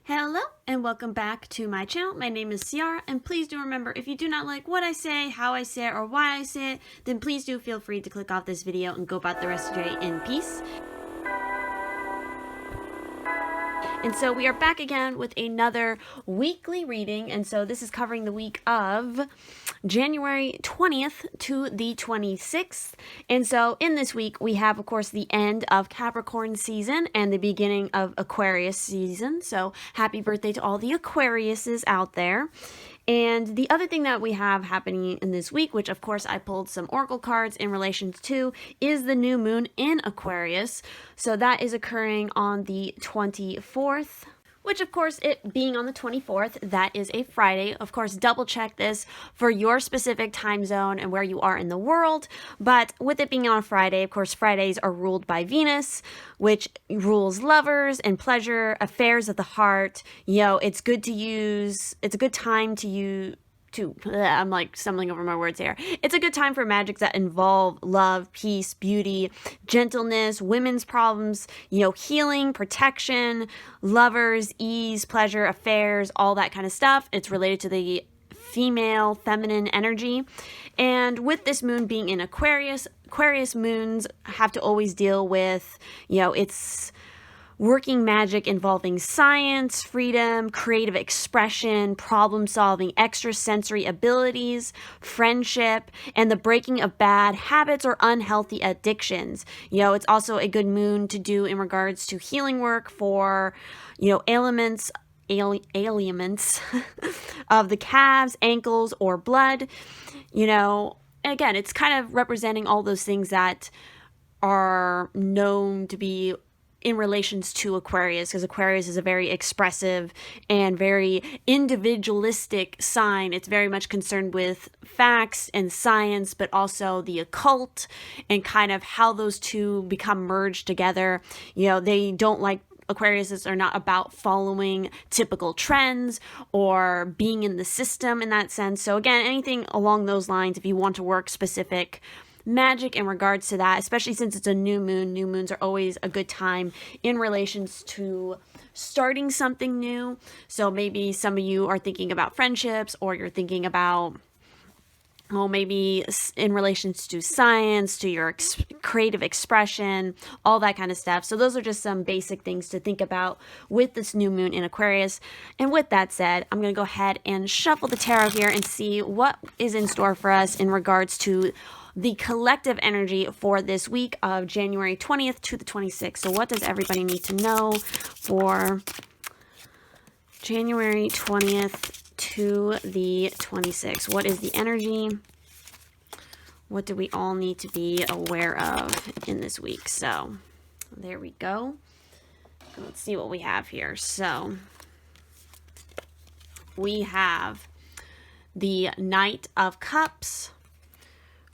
Hello and welcome back to my channel. My name is Ciarra, and please do remember, if you do not like what I say, how I say it, or why I say it, then please do feel free to click off this video and go about the rest of your day in peace. And so we are back again with another weekly reading, and so this is covering the week of January 20th to the 26th. And so in this week we have, of course, the end of Capricorn season and the beginning of Aquarius season. So happy birthday to all the Aquariuses out there. And the other thing that we have happening in this week, which of course I pulled some oracle cards in relation to, is the new moon in Aquarius. So that is occurring on the 24th. Which, of course, it being on the 24th, that is a Friday. Of course, double check this for your specific time zone and where you are in the world. But with it being on a Friday, of course, Fridays are ruled by Venus, which rules lovers and pleasure, affairs of the heart. You know, it's good to use, it's a good time to use. I'm like stumbling over my words here. It's a good time for magics that involve love, peace, beauty, gentleness, women's problems, you know, healing, protection, lovers, ease, pleasure, affairs, all that kind of stuff. It's related to the female, feminine energy. And with this moon being in Aquarius, Aquarius moons have to always deal with, you know, it's working magic involving science, freedom, creative expression, problem solving, extrasensory abilities, friendship, and the breaking of bad habits or unhealthy addictions. You know, it's also a good moon to do in regards to healing work for, you know, ailments of the calves, ankles, or blood. You know, again, it's kind of representing all those things that are known to be in relations to Aquarius, because Aquarius is a very expressive and very individualistic sign. It's very much concerned with facts and science, but also the occult and kind of how those two become merged together. You know, they don't like, Aquariuses are not about following typical trends or being in the system in that sense. So again, anything along those lines, if you want to work specific magic in regards to that, especially since it's a new moon. New moons are always a good time in relations to starting something new. So maybe some of you are thinking about friendships, or you're thinking about, oh, maybe in relations to science, to your creative expression, all that kind of stuff. So those are just some basic things to think about with this new moon in Aquarius. And with that said, I'm going to go ahead and shuffle the tarot here and see what is in store for us in regards to the collective energy for this week of January 20th to the 26th. So what does everybody need to know for January 20th to the 26th? What is the energy? What do we all need to be aware of in this week? So there we go. Let's see what we have here. So we have the Knight of Cups.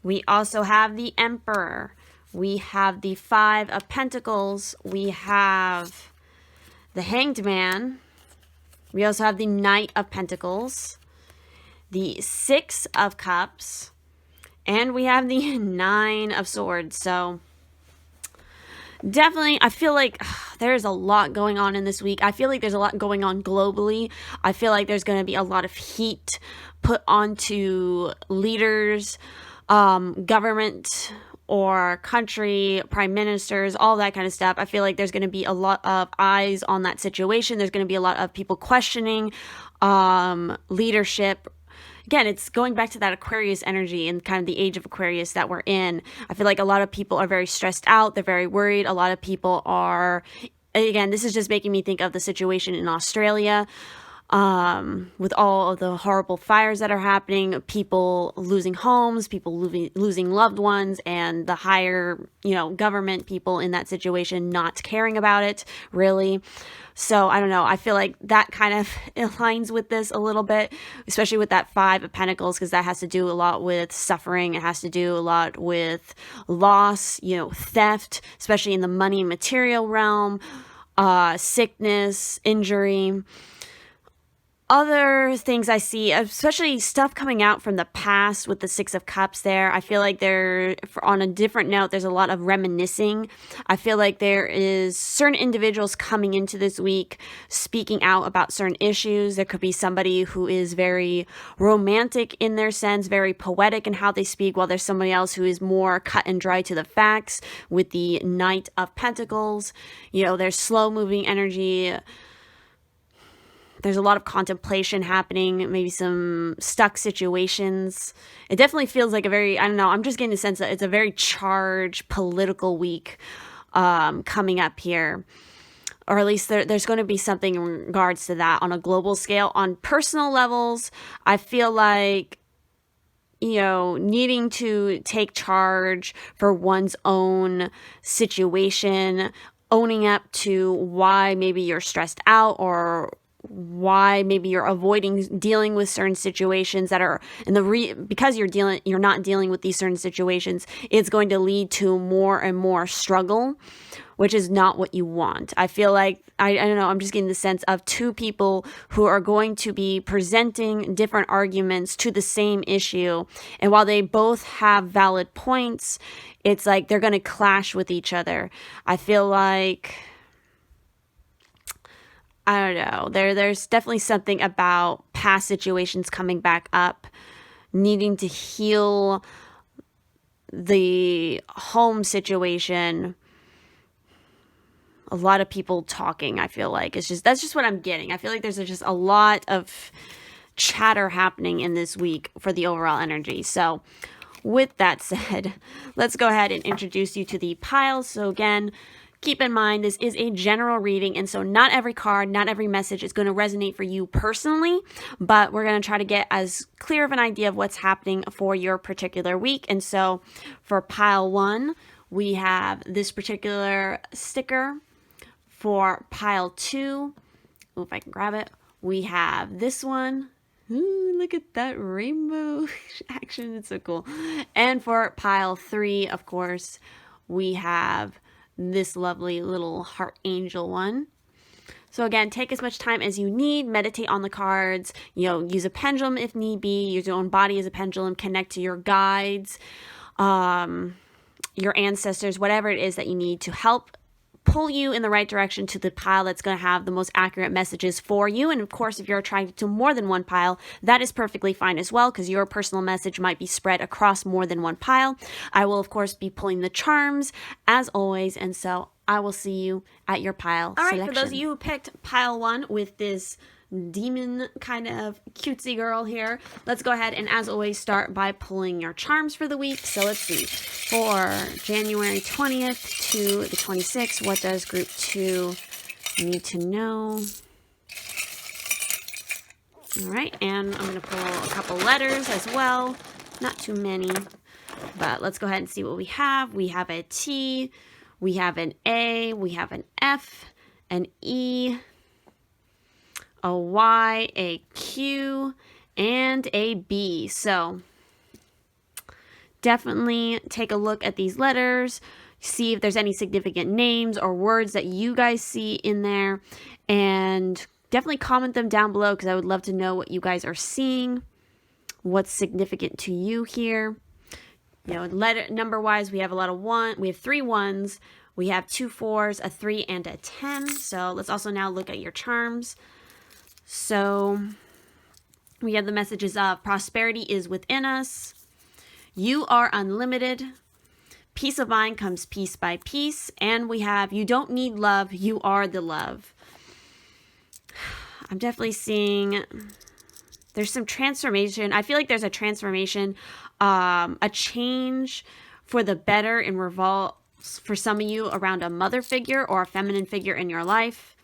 We also have the Emperor. We have the Five of Pentacles. We have the Hanged Man. We also have the Knight of Pentacles, the Six of Cups, and we have the Nine of Swords. So definitely, I feel like there's a lot going on in this week. I feel like there's a lot going on globally. I feel like there's going to be a lot of heat put onto leaders, government or country, prime ministers, all that kind of stuff. I feel like there's going to be a lot of eyes on that situation. There's going to be a lot of people questioning leadership. Again, it's going back to that Aquarius energy and kind of the age of Aquarius that we're in. I feel like a lot of people are very stressed out. They're very worried. A lot of people are, again, this is just making me think of the situation in Australia. With all of the horrible fires that are happening, people losing homes, people losing loved ones, and the higher, you know, government people in that situation not caring about it, really. So I don't know. I feel like that kind of aligns with this a little bit, especially with that Five of Pentacles, because that has to do a lot with suffering. It has to do a lot with loss, you know, theft, especially in the money and material realm, sickness, injury. other things I see, especially stuff coming out from the past with the Six of Cups there, I feel like on a different note, there's a lot of reminiscing. I feel like there is certain individuals coming into this week speaking out about certain issues. There could be somebody who is very romantic in their sense, very poetic in how they speak, while there's somebody else who is more cut and dry to the facts with the Knight of Pentacles. There's slow moving energy. There's a lot of contemplation happening, maybe some stuck situations. It definitely feels like I'm just getting the sense that it's a very charged political week coming up here. Or at least there's going to be something in regards to that on a global scale. On personal levels, I feel like, needing to take charge for one's own situation, owning up to why maybe you're stressed out or why maybe you're avoiding dealing with certain situations that are because you're not dealing with these certain situations, it's going to lead to more and more struggle, which is not what you want. I feel like, I don't know, I'm just getting the sense of two people who are going to be presenting different arguments to the same issue. And while they both have valid points, it's like they're going to clash with each other. I feel like, I don't know, there's definitely something about past situations coming back up, needing to heal the home situation. A lot of people talking, I feel like. That's just what I'm getting. I feel like there's just a lot of chatter happening in this week for the overall energy. So with that said, let's go ahead and introduce you to the piles. So again, keep in mind, this is a general reading, and so not every card, not every message is going to resonate for you personally, but we're going to try to get as clear of an idea of what's happening for your particular week. And so for pile 1, we have this particular sticker. For pile 2, if I can grab it, we have this one. Ooh, look at that rainbow action. It's so cool. And for pile 3, of course, we have this lovely little heart angel one. So again, take as much time as you need, meditate on the cards, use a pendulum if need be, use your own body as a pendulum, connect to your guides, your ancestors, whatever it is that you need to help pull you in the right direction to the pile that's going to have the most accurate messages for you. And of course, if you're attracted to more than one pile, that is perfectly fine as well, because your personal message might be spread across more than one pile. I will, of course, be pulling the charms as always, and so I will see you at your pile selection. All right, for those of you who picked pile 1 with this demon kind of cutesy girl here, let's go ahead and, as always, start by pulling your charms for the week. So let's see, for January 20th to the 26th, what does group 2 need to know? All right, and I'm going to pull a couple letters as well, not too many, but let's go ahead and see what we have. We have a T, we have an A, we have an F, an E, a Y, a Q, and a B. So definitely take a look at these letters, see if there's any significant names or words that you guys see in there, and definitely comment them down below, because I would love to know what you guys are seeing, what's significant to you here. Letter number wise, we have we have 3 1s, we have 2 4s, a 3, and a 10. So let's also now look at your charms. So we have the messages of prosperity is within us. You are unlimited. Peace of mind comes piece by piece. And we have you don't need love. You are the love. I'm definitely seeing there's some transformation. I feel like there's a transformation, a change for the better in revolves for some of you around a mother figure or a feminine figure in your life.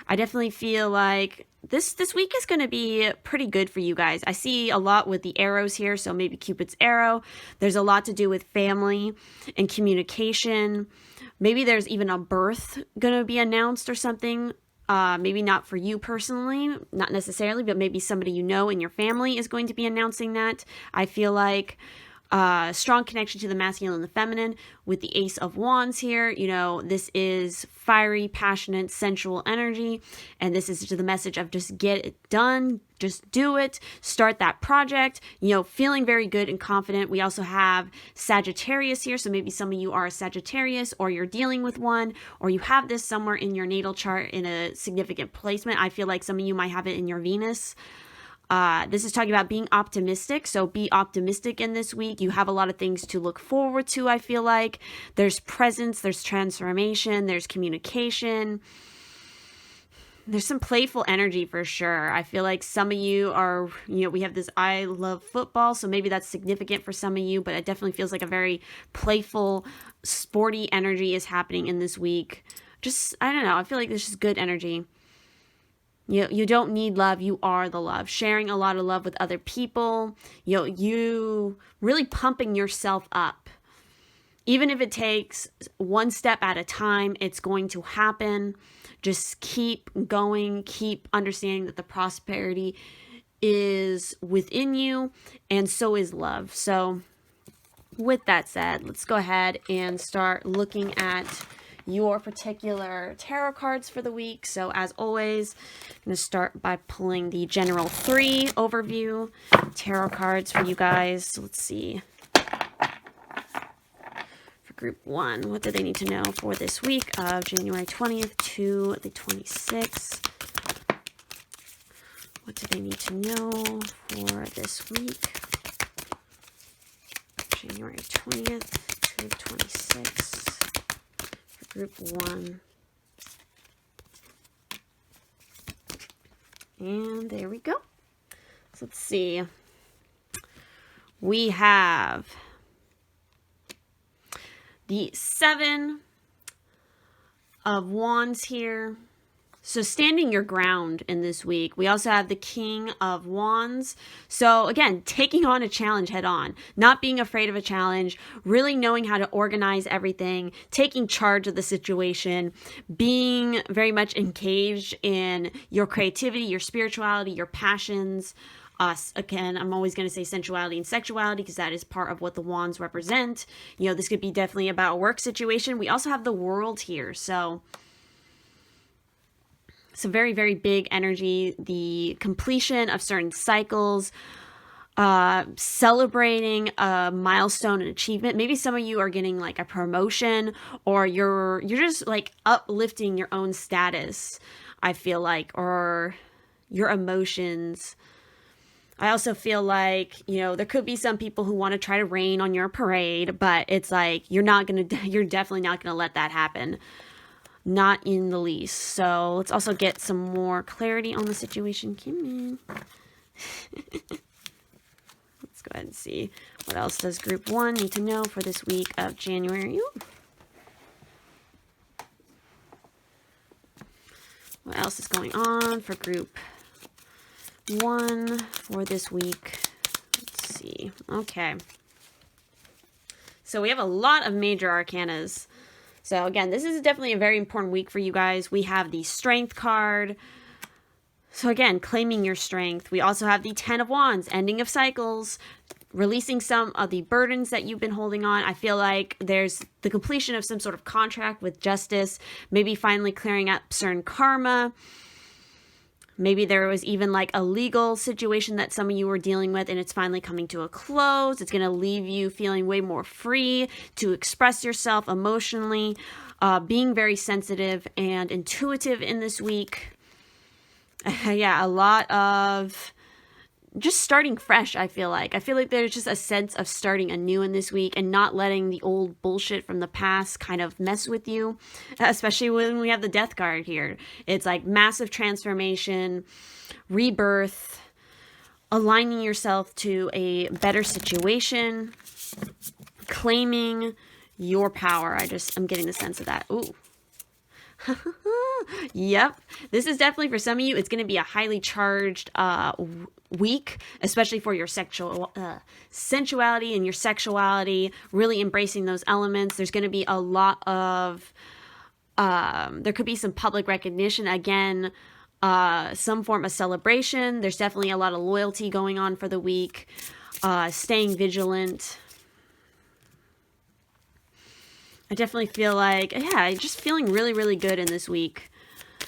I definitely feel like this week is going to be pretty good for you guys. I see a lot with the arrows here, so maybe Cupid's arrow. There's a lot to do with family and communication. Maybe there's even a birth going to be announced or something. Maybe not for you personally, not necessarily, but maybe somebody you know in your family is going to be announcing that. I feel like strong connection to the masculine and the feminine with the Ace of Wands here. You know, this is fiery, passionate, sensual energy. And this is the message of just get it done. Just do it. Start that project. You know, feeling very good and confident. We also have Sagittarius here. So maybe some of you are a Sagittarius, or you're dealing with one, or you have this somewhere in your natal chart in a significant placement. I feel like some of you might have it in your Venus. This is talking about being optimistic. So be optimistic in this week. You have a lot of things to look forward to, I feel like. There's presence, there's transformation, there's communication. There's some playful energy for sure. I feel like some of you are, you know, we have this I love football. So maybe that's significant for some of you, but it definitely feels like a very playful, sporty energy is happening in this week. Just, I don't know. I feel like this is good energy. You don't need love. You are the love. Sharing a lot of love with other people. You really pumping yourself up. Even if it takes one step at a time, it's going to happen. Just keep going. Keep understanding that the prosperity is within you, and so is love. So with that said, let's go ahead and start looking at your particular tarot cards for the week. So as always, I'm going to start by pulling the General 3 overview tarot cards for you guys. So let's see. For group 1, what do they need to know for this week of January 20th to the 26th? What do they need to know for this week? January 20th to the 26th. Group 1. And there we go. So let's see. We have the 7 of Wands here. So standing your ground in this week. We also have the King of Wands. So again, taking on a challenge head on, not being afraid of a challenge, really knowing how to organize everything, taking charge of the situation, being very much engaged in your creativity, your spirituality, your passions. Again, I'm always going to say sensuality and sexuality because that is part of what the wands represent. You know, this could be definitely about a work situation. We also have the World here. So it's a very, very big energy. The completion of certain cycles, celebrating a milestone and achievement. Maybe some of you are getting like a promotion, or you're just like uplifting your own status, I feel like, or your emotions. I also feel like, you know, there could be some people who want to try to rain on your parade, but it's like you're definitely not going to let that happen. Not in the least. So let's also get some more clarity on the situation. Kimmy. Let's go ahead and see what else does group 1 need to know for this week of January. Ooh. What else is going on for group 1 for this week? Let's see. Okay. So we have a lot of major arcanas. So again, this is definitely a very important week for you guys. We have the Strength card. So again, claiming your strength. We also have the 10 of Wands, ending of cycles, releasing some of the burdens that you've been holding on. I feel like there's the completion of some sort of contract with justice, maybe finally clearing up certain karma. Maybe there was even like a legal situation that some of you were dealing with and it's finally coming to a close. It's going to leave you feeling way more free to express yourself emotionally, being very sensitive and intuitive in this week. Yeah, a lot of just starting fresh, I feel like. I feel like there's just a sense of starting anew in this week and not letting the old bullshit from the past kind of mess with you, especially when we have the Death card here. It's like massive transformation, rebirth, aligning yourself to a better situation, claiming your power. I'm getting the sense of that. Ooh. Yep. This is definitely for some of you. It's going to be a highly charged week, especially for your sensuality and your sexuality, really embracing those elements. There's going to be a lot of, there could be some public recognition. Again, some form of celebration. There's definitely a lot of loyalty going on for the week. Staying vigilant. I definitely feel like, yeah, just feeling really, really good in this week.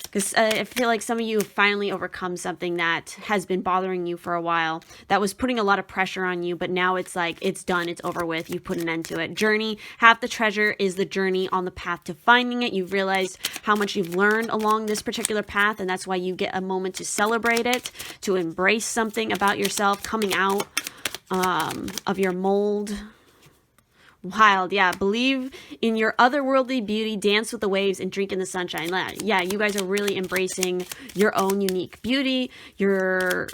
Because I feel like some of you have finally overcome something that has been bothering you for a while, that was putting a lot of pressure on you, but now it's like, it's done, it's over with, you put an end to it. Journey, half the treasure is the journey on the path to finding it. You've realized how much you've learned along this particular path, and that's why you get a moment to celebrate it, to embrace something about yourself, coming out of your mold. Wild, yeah. Believe in your otherworldly beauty, dance with the waves, and drink in the sunshine. Yeah, you guys are really embracing your own unique beauty. You're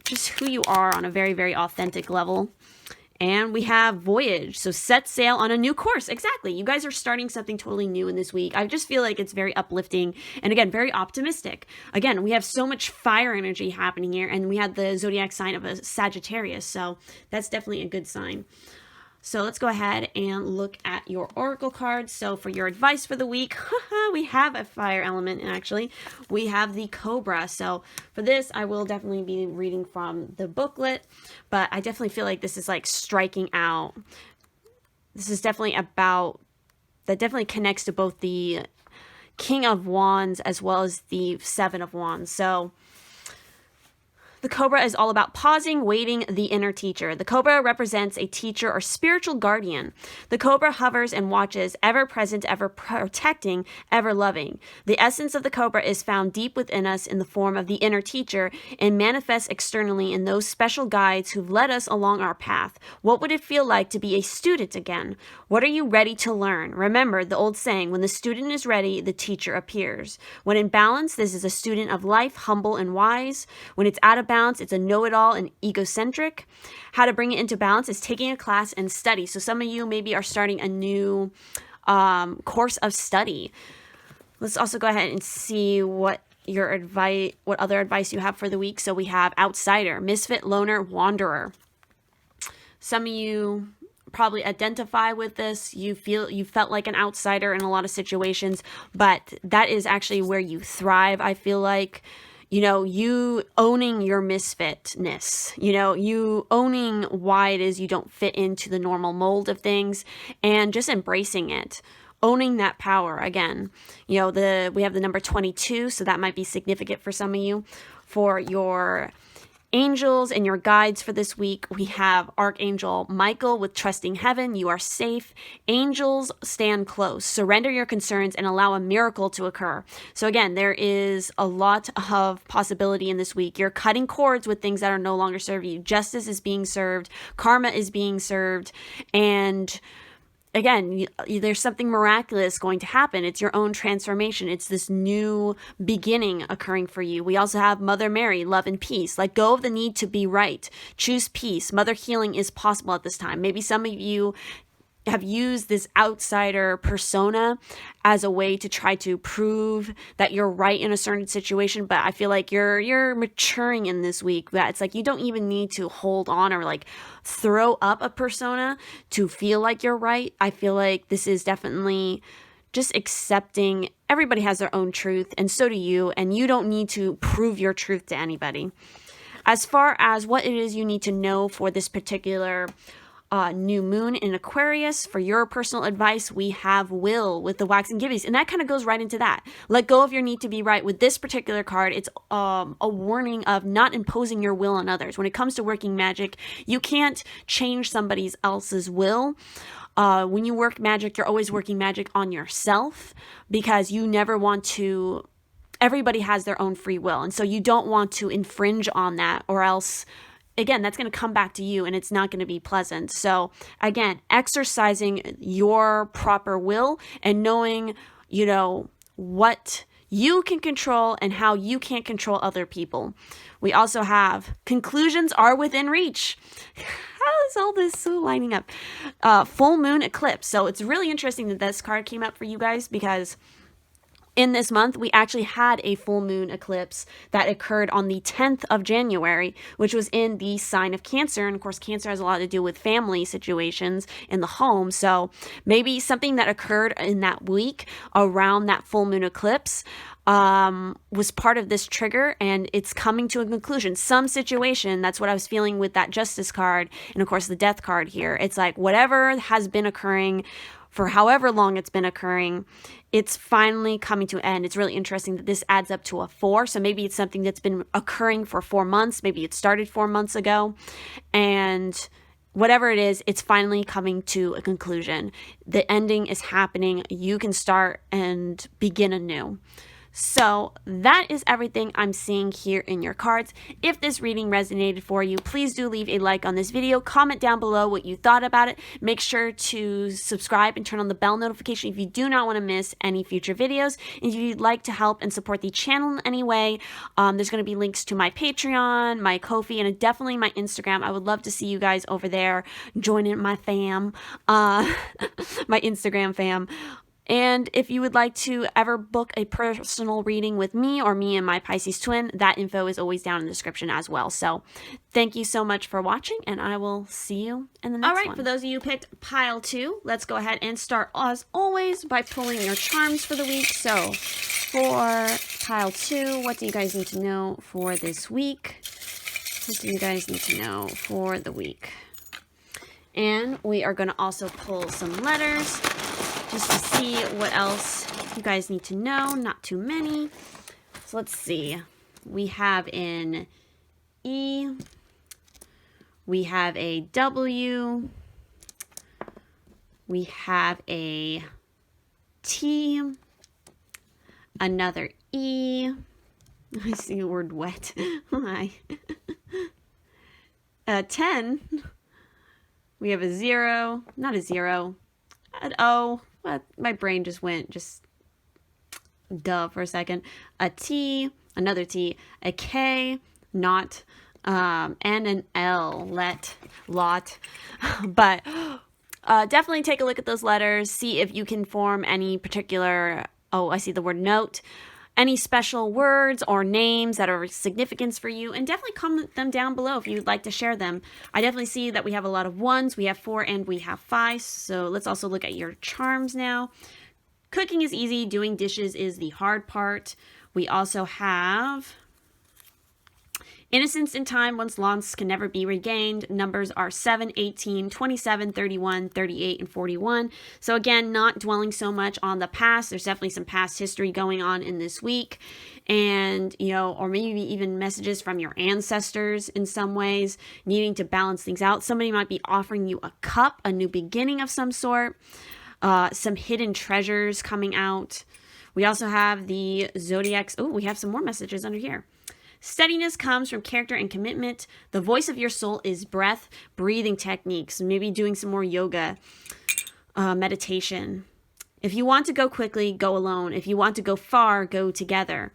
just who you are on a very, very authentic level. And we have Voyage. So set sail on a new course. Exactly. You guys are starting something totally new in this week. I just feel like it's very uplifting and, again, very optimistic. Again, we have so much fire energy happening here, and we had the zodiac sign of a Sagittarius. So that's definitely a good sign. So let's go ahead and look at your oracle cards. So for your advice for the week, we have a fire element, and actually we have the Cobra. So for this, I will definitely be reading from the booklet, but I definitely feel like this is like striking out. This is definitely about, that definitely connects to both the King of Wands as well as the Seven of Wands. So the Cobra is all about pausing, waiting, the inner teacher. The Cobra represents a teacher or spiritual guardian. The Cobra hovers and watches, ever present, ever protecting, ever loving. The essence of the Cobra is found deep within us in the form of the inner teacher and manifests externally in those special guides who've led us along our path. What would it feel like to be a student again? What are you ready to learn? Remember the old saying, when the student is ready, the teacher appears. When in balance, this is a student of life, humble and wise. When it's out of balance, it's a know-it-all and egocentric. How to bring it into balance is taking a class and study. So some of you maybe are starting a new course of study. Let's also go ahead and see what your advice, what other advice you have for the week. So we have outsider, misfit, loner, wanderer. Some of you probably identify with this. You felt like an outsider in a lot of situations, but that is actually where you thrive. I feel like, you know, you owning your misfitness, you know, you owning why it is you don't fit into the normal mold of things, and just embracing it, owning that power. Again, you know, we have the number 22, so that might be significant for some of you. For your angels and your guides for this week, we have Archangel Michael with trusting heaven. You are safe. Angels, stand close. Surrender your concerns and allow a miracle to occur. So again, there is a lot of possibility in this week. You're cutting cords with things that are no longer serving you. Justice is being served. Karma is being served. And again, there's something miraculous going to happen. It's your own transformation. It's this new beginning occurring for you. We also have Mother Mary, love and peace. Let go of the need to be right. Choose peace. Mother healing is possible at this time. Maybe some of you have used this outsider persona as a way to try to prove that you're right in a certain situation, but I feel like you're maturing in this week. That it's like you don't even need to hold on or like throw up a persona to feel like you're right. I feel like this is definitely just accepting everybody has their own truth, and so do you, and you don't need to prove your truth to anybody. As far as what it is you need to know for this particular new moon in Aquarius, for your personal advice, we have Will with the Wax and Gibbies, and that kind of goes right into that. Let go of your need to be right. With this particular card, it's a warning of not imposing your will on others. When it comes to working magic, you can't change somebody else's will. When you work magic, you're always working magic on yourself, because you never want to, everybody has their own free will, and so you don't want to infringe on that, or else again, that's going to come back to you and it's not going to be pleasant. So again, exercising your proper will and knowing, you know, what you can control and how you can't control other people. We also have conclusions are within reach. How is all this so lining up? Full moon eclipse. So it's really interesting that this card came up for you guys, because in this month, we actually had a full moon eclipse that occurred on the 10th of January, which was in the sign of Cancer. And of course, Cancer has a lot to do with family situations in the home. So maybe something that occurred in that week around that full moon eclipse was part of this trigger, and it's coming to a conclusion. Some situation, that's what I was feeling with that Justice card, and of course the Death card here. It's like whatever has been occurring for however long it's been occurring, it's finally coming to an end. It's really interesting that this adds up to a 4. So maybe it's something that's been occurring for 4 months. Maybe it started 4 months ago. And whatever it is, it's finally coming to a conclusion. The ending is happening. You can start and begin anew. So that is everything I'm seeing here in your cards. If this reading resonated for you, please do leave a like on this video. Comment down below what you thought about it. Make sure to subscribe and turn on the bell notification if you do not want to miss any future videos. And if you'd like to help and support the channel in any way, there's going to be links to my Patreon, my Ko-fi, and definitely my Instagram. I would love to see you guys over there. Join in my fam, my Instagram fam. And if you would like to ever book a personal reading with me or me and my Pisces-Twin, that info is always down in the description as well. So thank you so much for watching, and I will see you in the next one. All right, for those of you who picked pile 2, let's go ahead and start, as always, by pulling your charms for the week. So for pile 2, what do you guys need to know for this week? What do you guys need to know for the week? And we are going to also pull some letters, just to see what else you guys need to know. Not too many. So let's see. We have an E. We have a W. We have a T. Another E. I see the word wet. Hi. A 10. We have a 0. Not a 0. An O. What? My brain just went duh for a second. A T, another T, a K, not, and an L, lot. But definitely take a look at those letters. See if you can form any particular, oh, I see the word note. Any special words or names that are of significance for you, and definitely comment them down below if you'd like to share them. I definitely see that we have a lot of 1s, we have 4, and we have 5. So let's also look at your charms now. Cooking is easy, doing dishes is the hard part. We also have innocence in time, once lost can never be regained. Numbers are 7, 18, 27, 31, 38, and 41. So again, not dwelling so much on the past. There's definitely some past history going on in this week. And, you know, or maybe even messages from your ancestors in some ways, needing to balance things out. Somebody might be offering you a cup, a new beginning of some sort. Some hidden treasures coming out. We also have the zodiacs. Oh, we have some more messages under here. Steadiness comes from character and commitment. The voice of your soul is breath, breathing techniques, maybe doing some more yoga, meditation. If you want to go quickly, go alone. If you want to go far, go together.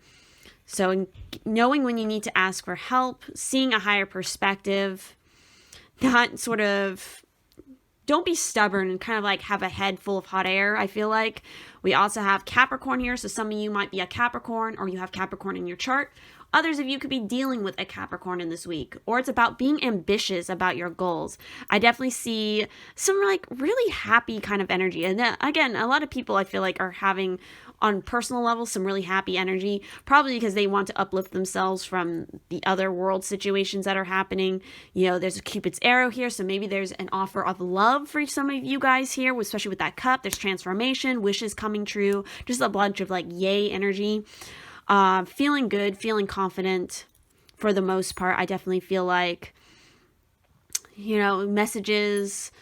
So knowing when you need to ask for help, seeing a higher perspective, not sort of, don't be stubborn and kind of like have a head full of hot air, I feel like. We also have Capricorn here, so some of you might be a Capricorn or you have Capricorn in your chart. Others of you could be dealing with a Capricorn in this week, or it's about being ambitious about your goals. I definitely see some like really happy kind of energy. And then, again, a lot of people I feel like are having on personal level some really happy energy, probably because they want to uplift themselves from the other world situations that are happening. You know, there's a Cupid's arrow here, so maybe there's an offer of love for some of you guys here, especially with that cup. There's transformation, wishes coming true, just a bunch of like yay energy. Feeling good, feeling confident for the most part. I definitely feel like, you know, messages,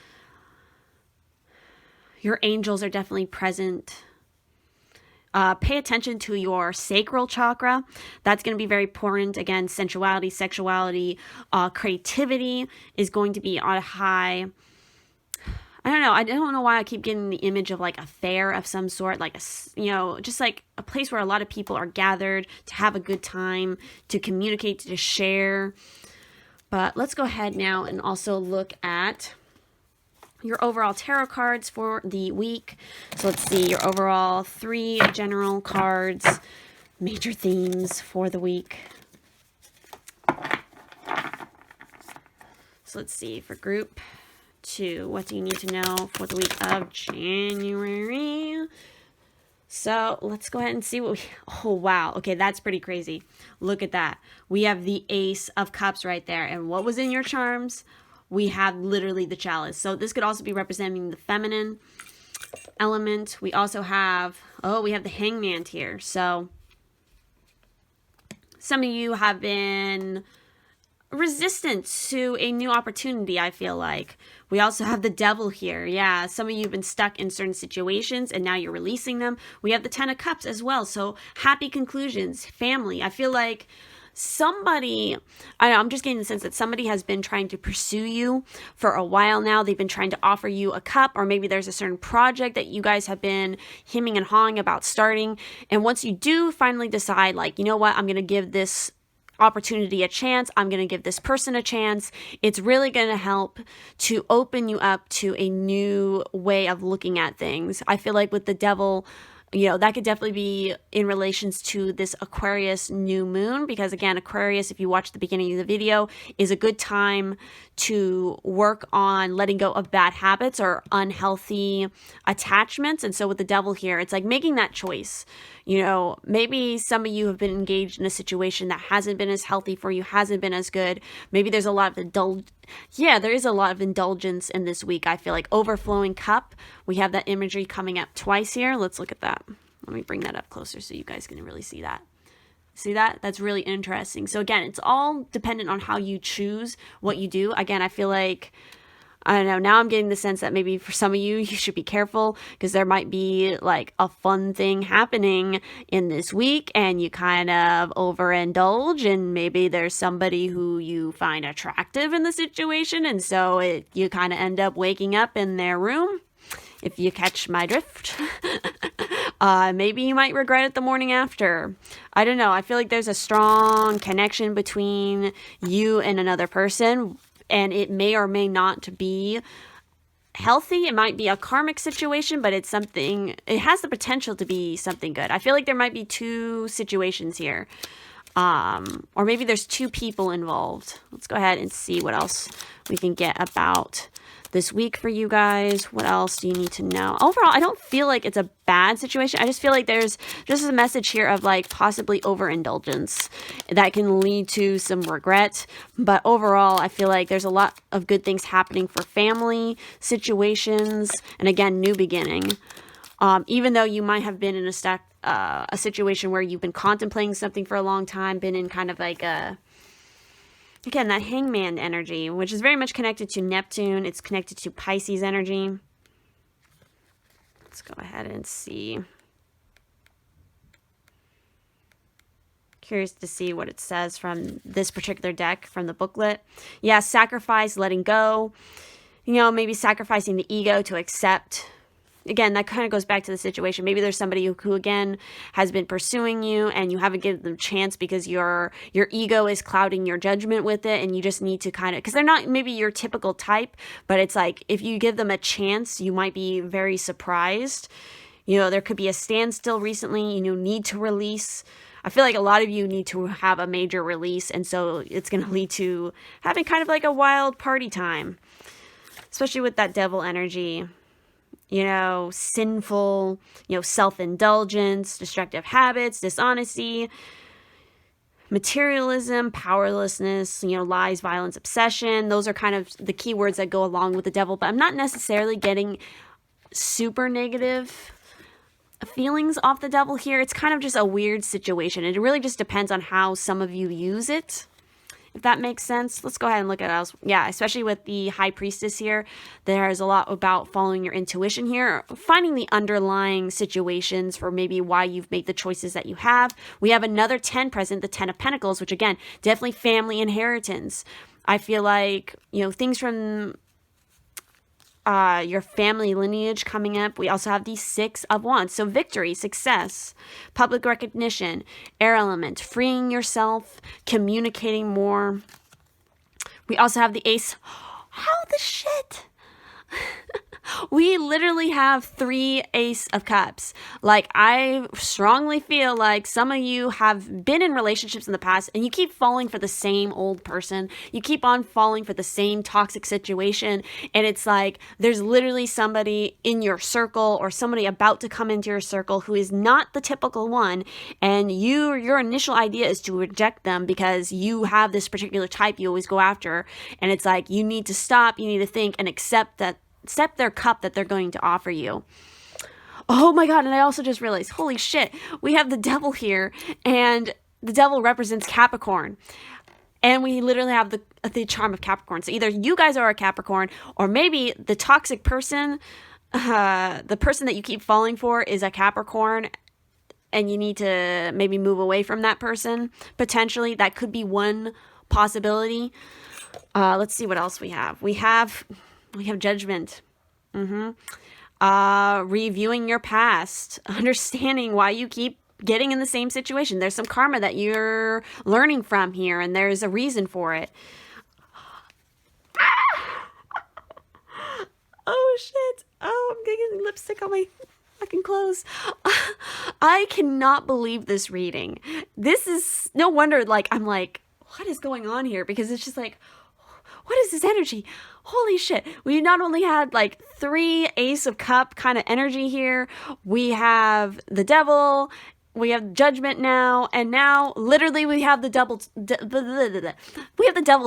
your angels are definitely present. Pay attention to your sacral chakra. That's going to be very important. Again, sensuality, sexuality, creativity is going to be on a high. I don't know why I keep getting the image of like a fair of some sort, like a, you know, just like a place where a lot of people are gathered to have a good time, to communicate, to share. But let's go ahead now and also look at your overall tarot cards for the week. So let's see your overall 3 general cards, major themes for the week. So let's see for group 2, what do you need to know for the week of January? So let's go ahead and see what we, oh wow, okay, that's pretty crazy. Look at that. We have the Ace of Cups right there. And what was in your charms? We have literally the Chalice. So this could also be representing the feminine. element. We also have, we have the Hangman here. So some of you have been resistant to a new opportunity, I feel like. We also have the Devil here. Yeah, some of you have been stuck in certain situations and now you're releasing them. We have the Ten of Cups as well. So happy conclusions, family. I feel like somebody, I'm just getting the sense that somebody has been trying to pursue you for a while now. They've been trying to offer you a cup, or maybe there's a certain project that you guys have been hemming and hawing about starting. And once you do finally decide, like, you know what, I'm going to give this opportunity a chance, I'm going to give this person a chance, it's really going to help to open you up to a new way of looking at things. I feel like with the Devil, that could definitely be in relations to this Aquarius new moon, because again, Aquarius, if you watch the beginning of the video, is a good time to work on letting go of bad habits or unhealthy attachments. And so with the Devil here, it's like making that choice. Maybe some of you have been engaged in a situation that hasn't been as healthy for you, hasn't been as good. Maybe there's a lot of there is a lot of indulgence in this week. I feel like overflowing cup. We have that imagery coming up twice here. Let's look at that. Let me bring that up closer so you guys can really see that. See that? That's really interesting. So again, it's all dependent on how you choose what you do. Again, I feel like, I don't know, now I'm getting the sense that maybe for some of you, you should be careful because there might be like a fun thing happening in this week and you kind of overindulge, and maybe there's somebody who you find attractive in the situation, and so you kind of end up waking up in their room, if you catch my drift. Maybe you might regret it the morning after. I don't know. I feel like there's a strong connection between you and another person, and it may or may not be healthy. It might be a karmic situation, but it has the potential to be something good. I feel like there might be two situations here. Or maybe there's two people involved. Let's go ahead and see what else we can get about this week for you guys. What else do you need to know? Overall, I don't feel like it's a bad situation. I just feel like there's just a message here of like possibly overindulgence that can lead to some regret. But overall, I feel like there's a lot of good things happening for family situations. And again, new beginning. Even though you might have been in a situation where you've been contemplating something for a long time, been in kind of like again, that Hangman energy, which is very much connected to Neptune. It's connected to Pisces energy. Let's go ahead and see. Curious to see what it says from this particular deck, from the booklet. Yeah, sacrifice, letting go. Maybe sacrificing the ego to accept. Again, that kind of goes back to the situation. Maybe there's somebody who again, has been pursuing you and you haven't given them a chance because your ego is clouding your judgment with it, and you just need to kind of, because they're not maybe your typical type, but it's like if you give them a chance, you might be very surprised. There could be a standstill recently, need to release. I feel like a lot of you need to have a major release, and so it's going to lead to having kind of like a wild party time, especially with that Devil energy. Sinful, self-indulgence, destructive habits, dishonesty, materialism, powerlessness, lies, violence, obsession. Those are kind of the key words that go along with the Devil, but I'm not necessarily getting super negative feelings off the Devil here. It's kind of just a weird situation. It really just depends on how some of you use it, if that makes sense. Let's go ahead and look at else. Yeah, especially with the High Priestess here, there's a lot about following your intuition here, finding the underlying situations for maybe why you've made the choices that you have. We have another 10 present, the 10 of Pentacles, which again, definitely family inheritance. I feel like, things from your family lineage coming up. We also have the 6 of Wands. So victory, success, public recognition, air element, freeing yourself, communicating more. We also have the Ace. How the shit? We literally have 3 Ace of Cups. Like, I strongly feel like some of you have been in relationships in the past and you keep falling for the same old person. You keep on falling for the same toxic situation. And it's like, there's literally somebody in your circle or somebody about to come into your circle who is not the typical one. And your initial idea is to reject them because you have this particular type you always go after. And it's like, you need to stop, you need to think and accept their cup that they're going to offer you. Oh my God. And I also just realized, holy shit, we have the devil here, and the devil represents Capricorn. And we literally have the charm of Capricorn. So either you guys are a Capricorn, or maybe the toxic person, the person that you keep falling for is a Capricorn, and you need to maybe move away from that person. Potentially, that could be one possibility. Let's see what else we have. We have judgment. Reviewing your past, understanding why you keep getting in the same situation. There's some karma that you're learning from here, and there's a reason for it. Oh shit. Oh, I'm getting lipstick on my fucking clothes. I cannot believe this reading. This is no wonder, like, I'm like, what is going on here? Because it's just like, what is this energy? Holy shit. We not only had like 3 Ace of Cup kind of energy here, we have the devil, we have judgment now, and now literally we have the devil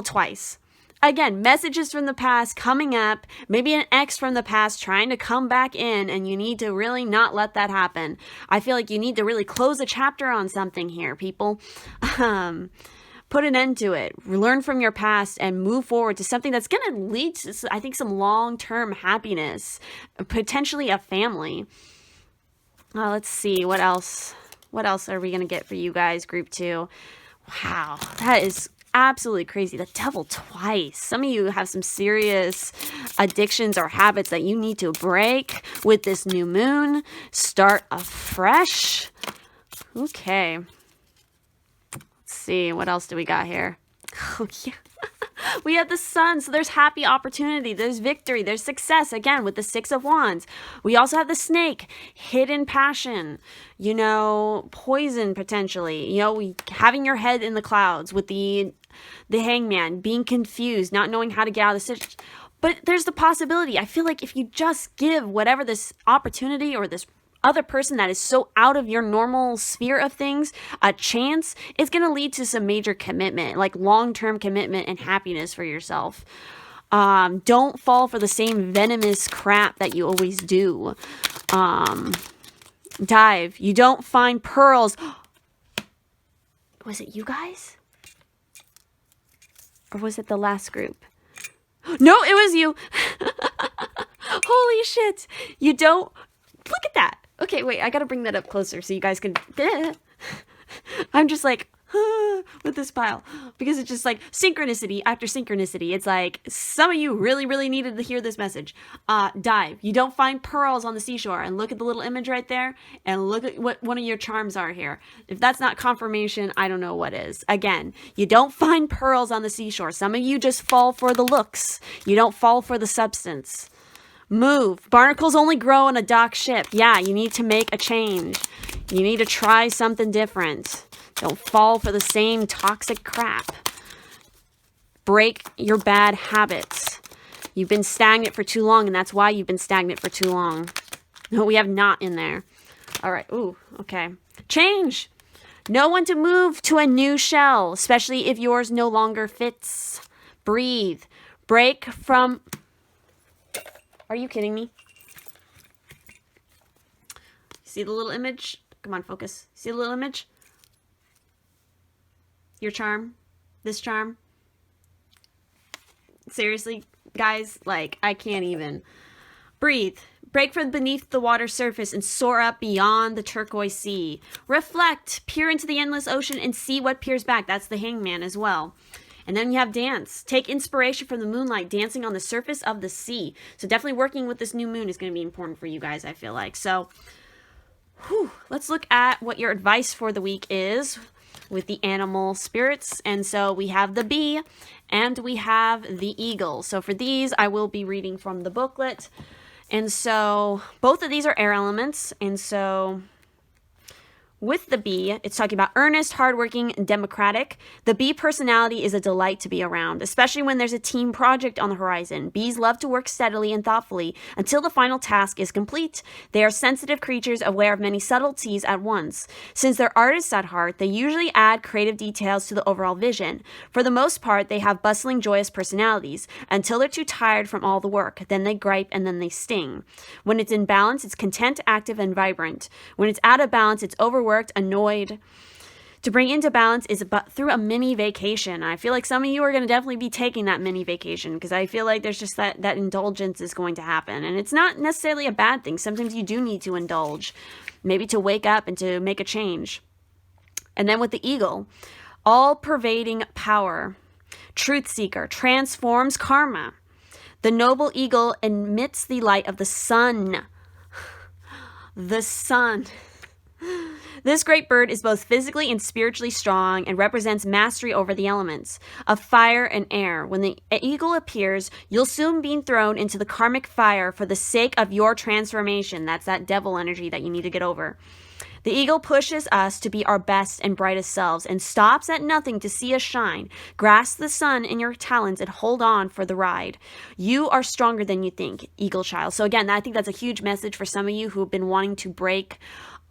twice. Again, messages from the past coming up, maybe an ex from the past trying to come back in, and you need to really not let that happen. I feel like you need to really close a chapter on something here, people. Put an end to it. Learn from your past and move forward to something that's going to lead to, I think, some long-term happiness, potentially a family. Let's see, what else? What else are we going to get for you guys, group 2? Wow, that is absolutely crazy. The devil twice. Some of you have some serious addictions or habits that you need to break with this new moon. Start afresh. Okay. Let's see. What else do we got here? Oh, yeah. We have the sun, so there's happy opportunity, there's victory, there's success, again, with the 6 of Wands. We also have the snake, hidden passion, poison potentially, having your head in the clouds with the hangman, being confused, not knowing how to get out of the situation. But there's the possibility. I feel like if you just give whatever this opportunity or this other person that is so out of your normal sphere of things a chance, it's going to lead to some major commitment, like long-term commitment and happiness for yourself. Don't fall for the same venomous crap that you always do. Dive. You don't find pearls. Was it you guys? Or was it the last group? No, it was you. Holy shit. You don't... Look at that. Okay, wait, I gotta bring that up closer so you guys can... I'm just like, with this pile. Because it's just like synchronicity after synchronicity. It's like, some of you really, really needed to hear this message. Dive. You don't find pearls on the seashore. And look at the little image right there. And look at what one of your charms are here. If that's not confirmation, I don't know what is. Again, you don't find pearls on the seashore. Some of you just fall for the looks. You don't fall for the substance. Move. Barnacles only grow on a dock ship. Yeah, you need to make a change. You need to try something different. Don't fall for the same toxic crap. Break your bad habits. You've been stagnant for too long, and that's why you've been stagnant for too long. No, we have not in there. All right. Ooh, okay. Change. Know when to move to a new shell, especially if yours no longer fits. Breathe. Break from... Are you kidding me? See the little image? Come on, focus. See the little image? Your charm? This charm? Seriously, guys, like, I can't even. Breathe. Break from beneath the water surface and soar up beyond the turquoise sea. Reflect. Peer into the endless ocean and see what peers back. That's the hangman as well. And then you have dance. Take inspiration from the moonlight dancing on the surface of the sea. So definitely working with this new moon is going to be important for you guys, I feel like. So let's look at what your advice for the week is with the animal spirits. And so we have the bee and we have the eagle. So for these, I will be reading from the booklet. And so both of these are air elements. And so With the B, it's talking about earnest, hardworking, and democratic. The B personality is a delight to be around, especially when there's a team project on the horizon. Bees love to work steadily and thoughtfully until the final task is complete. They are sensitive creatures aware of many subtleties at once. Since they're artists at heart, they usually add creative details to the overall vision. For the most part, they have bustling, joyous personalities until they're too tired from all the work. Then they gripe and then they sting. When it's in balance, it's content, active, and vibrant. When it's out of balance, it's overworked, annoyed. To bring into balance is through a mini vacation. I feel like some of you are going to definitely be taking that mini vacation, because I feel like there's just that indulgence is going to happen. And it's not necessarily a bad thing. Sometimes you do need to indulge, maybe to wake up and to make a change. And then with the eagle, all-pervading power, truth seeker, transforms karma. The noble eagle emits the light of the sun. The sun. This great bird is both physically and spiritually strong and represents mastery over the elements of fire and air. When the eagle appears, you'll soon be thrown into the karmic fire for the sake of your transformation. That's that devil energy that you need to get over. The eagle pushes us to be our best and brightest selves and stops at nothing to see us shine. Grasp the sun in your talons and hold on for the ride. You are stronger than you think, eagle child. So again, I think that's a huge message for some of you who have been wanting to break